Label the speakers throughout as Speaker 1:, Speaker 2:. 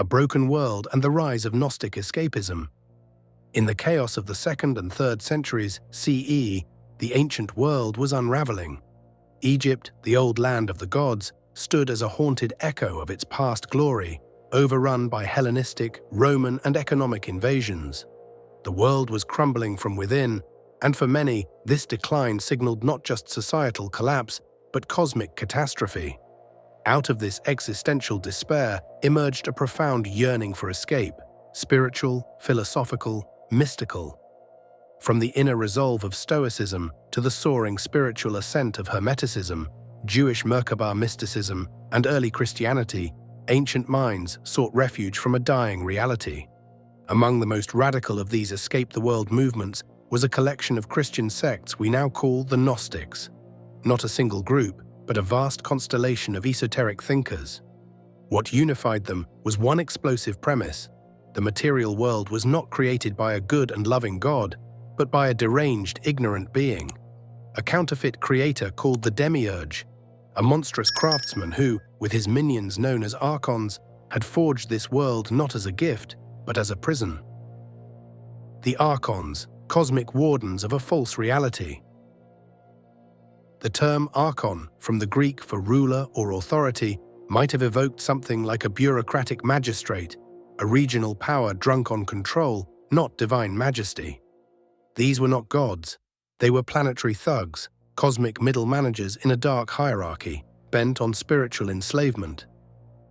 Speaker 1: a broken world and the rise of Gnostic escapism. In the chaos of the 2nd and 3rd centuries CE, the ancient world was unraveling. Egypt, the old land of the gods, stood as a haunted echo of its past glory, overrun by Hellenistic, Roman, and economic invasions. The world was crumbling from within, and for many, this decline signaled not just societal collapse, but cosmic catastrophe. Out of this existential despair emerged a profound yearning for escape, spiritual, philosophical, mystical. From the inner resolve of Stoicism to the soaring spiritual ascent of Hermeticism, Jewish Merkabah mysticism, and early Christianity, ancient minds sought refuge from a dying reality. Among the most radical of these escape-the-world movements was a collection of Christian sects we now call the Gnostics. Not a single group, but a vast constellation of esoteric thinkers. What unified them was one explosive premise: the material world was not created by a good and loving God, but by a deranged, ignorant being. A counterfeit creator called the Demiurge, a monstrous craftsman who, with his minions known as Archons, had forged this world not as a gift, but as a prison. The Archons, cosmic wardens of a false reality. The term Archon, from the Greek for ruler or authority, might have evoked something like a bureaucratic magistrate, a regional power drunk on control, not divine majesty. These were not gods. They were planetary thugs, cosmic middle managers in a dark hierarchy, bent on spiritual enslavement.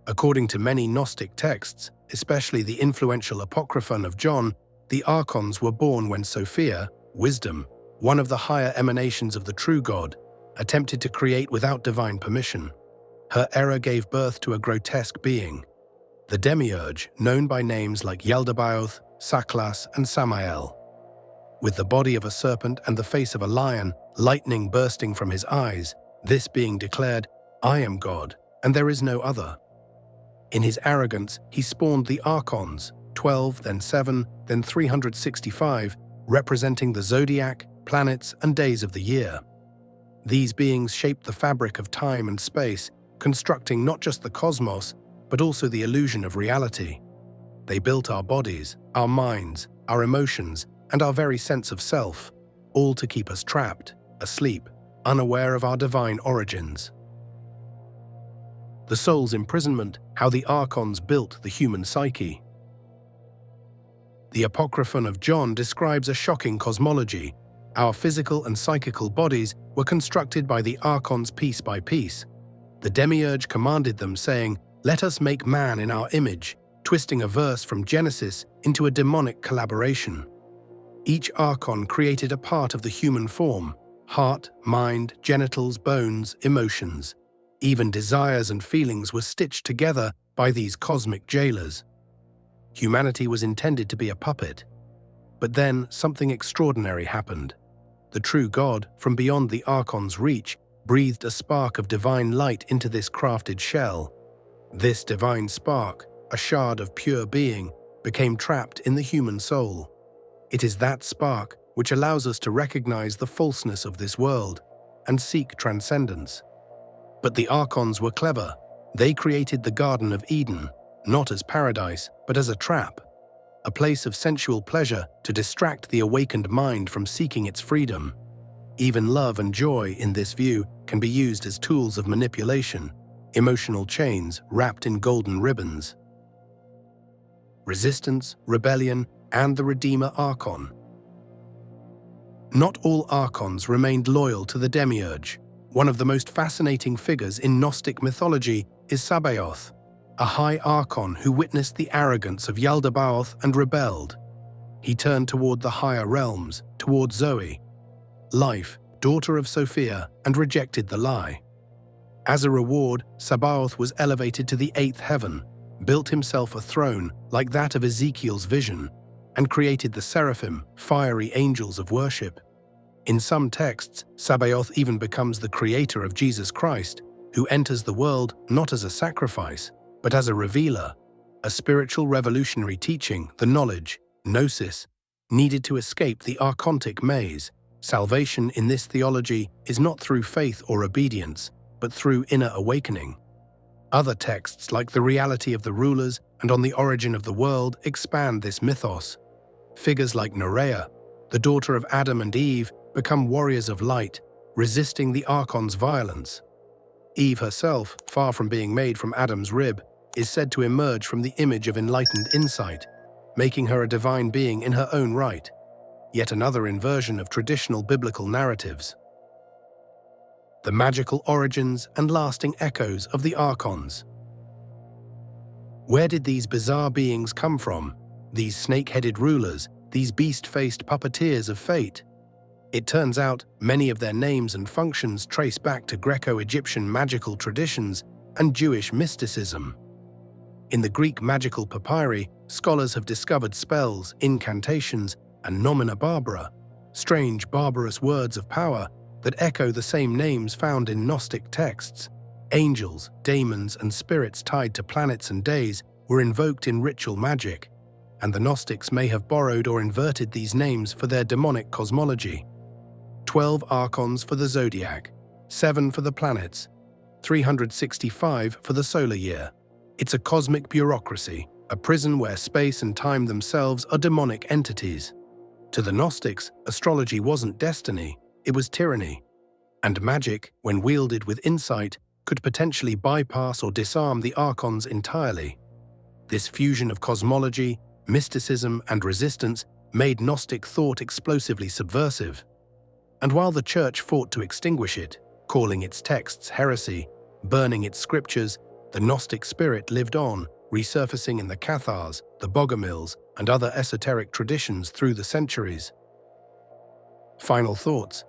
Speaker 1: According to many Gnostic texts, especially the influential Apocryphon of John, the Archons were born when Sophia, wisdom, one of the higher emanations of the true God, attempted to create without divine permission. Her error gave birth to a grotesque being, the Demiurge, known by names like Yaldabaoth, Saklas, and Samael. With the body of a serpent and the face of a lion, lightning bursting from his eyes, this being declared, "I am God, and there is no other." In his arrogance, he spawned the Archons, 12, then 7, then 365, representing the zodiac, planets, and days of the year. These beings shaped the fabric of time and space, constructing not just the cosmos, but also the illusion of reality. They built our bodies, our minds, our emotions, and our very sense of self, all to keep us trapped, asleep, unaware of our divine origins. The soul's imprisonment, how the Archons built the human psyche. The Apocryphon of John describes a shocking cosmology. Our physical and psychical bodies were constructed by the Archons piece by piece. The Demiurge commanded them, saying, "Let us make man in our image," twisting a verse from Genesis into a demonic collaboration. Each Archon created a part of the human form: heart, mind, genitals, bones, emotions. Even desires and feelings were stitched together by these cosmic jailers. Humanity was intended to be a puppet. But then something extraordinary happened. The true God, from beyond the Archon's reach, breathed a spark of divine light into this crafted shell. This divine spark, a shard of pure being, became trapped in the human soul. It is that spark which allows us to recognize the falseness of this world and seek transcendence. But the Archons were clever. They created the Garden of Eden, not as paradise, but as a trap, a place of sensual pleasure to distract the awakened mind from seeking its freedom. Even love and joy, in this view, can be used as tools of manipulation, emotional chains wrapped in golden ribbons. Resistance, rebellion, and the Redeemer Archon. Not all Archons remained loyal to the Demiurge. One of the most fascinating figures in Gnostic mythology is Sabaoth, a high Archon who witnessed the arrogance of Yaldabaoth and rebelled. He turned toward the higher realms, toward Zoe, life, daughter of Sophia, and rejected the lie. As a reward, Sabaoth was elevated to the 8th heaven, built himself a throne like that of Ezekiel's vision, and created the seraphim, fiery angels of worship. In some texts, Sabaoth even becomes the creator of Jesus Christ, who enters the world not as a sacrifice, but as a revealer, a spiritual revolutionary teaching the knowledge, gnosis, needed to escape the archontic maze. Salvation in this theology is not through faith or obedience, but through inner awakening. Other texts, like the reality of the rulers and on the origin of the world expand this mythos. Figures like Nerea, the daughter of Adam and Eve, become warriors of light, resisting the Archon's violence. Eve herself, far from being made from Adam's rib, is said to emerge from the image of enlightened insight, making her a divine being in her own right, yet another inversion of traditional biblical narratives. The magical origins and lasting echoes of the Archons. Where did these bizarre beings come from? These snake-headed rulers, these beast-faced puppeteers of fate? It turns out many of their names and functions trace back to Greco-Egyptian magical traditions and Jewish mysticism. In the Greek magical papyri, scholars have discovered spells, incantations, and nomina barbara, strange barbarous words of power that echo the same names found in Gnostic texts. Angels, daemons, and spirits tied to planets and days were invoked in ritual magic, and the Gnostics may have borrowed or inverted these names for their demonic cosmology. 12 Archons for the zodiac, 7 for the planets, 365 for the solar year. It's a cosmic bureaucracy, a prison where space and time themselves are demonic entities. To the Gnostics, astrology wasn't destiny, it was tyranny. And magic, when wielded with insight, could potentially bypass or disarm the Archons entirely. This fusion of cosmology, mysticism, and resistance made Gnostic thought explosively subversive. And while the Church fought to extinguish it, calling its texts heresy, burning its scriptures, the Gnostic spirit lived on, resurfacing in the Cathars, the Bogomils, and other esoteric traditions through the centuries. Final thoughts.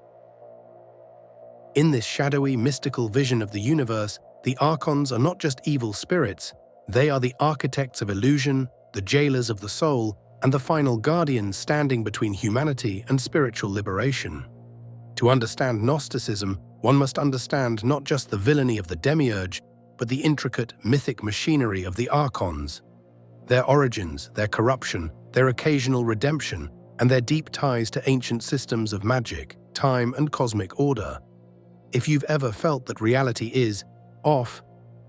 Speaker 1: In this shadowy, mystical vision of the universe, the Archons are not just evil spirits, they are the architects of illusion, the jailers of the soul, and the final guardians standing between humanity and spiritual liberation. To understand Gnosticism, one must understand not just the villainy of the Demiurge, but the intricate, mythic machinery of the Archons. Their origins, their corruption, their occasional redemption, and their deep ties to ancient systems of magic, time, and cosmic order. If you've ever felt that reality is off,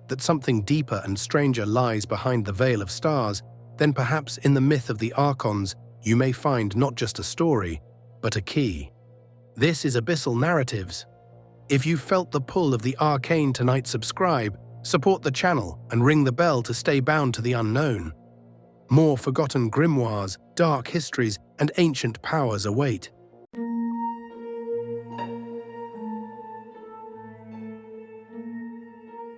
Speaker 1: that something deeper and stranger lies behind the veil of stars, then perhaps in the myth of the Archons you may find not just a story, but a key. This is Abyssal Narratives. If you've felt the pull of the arcane tonight, subscribe, support the channel, and ring the bell to stay bound to the unknown. More forgotten grimoires, dark histories, and ancient powers await.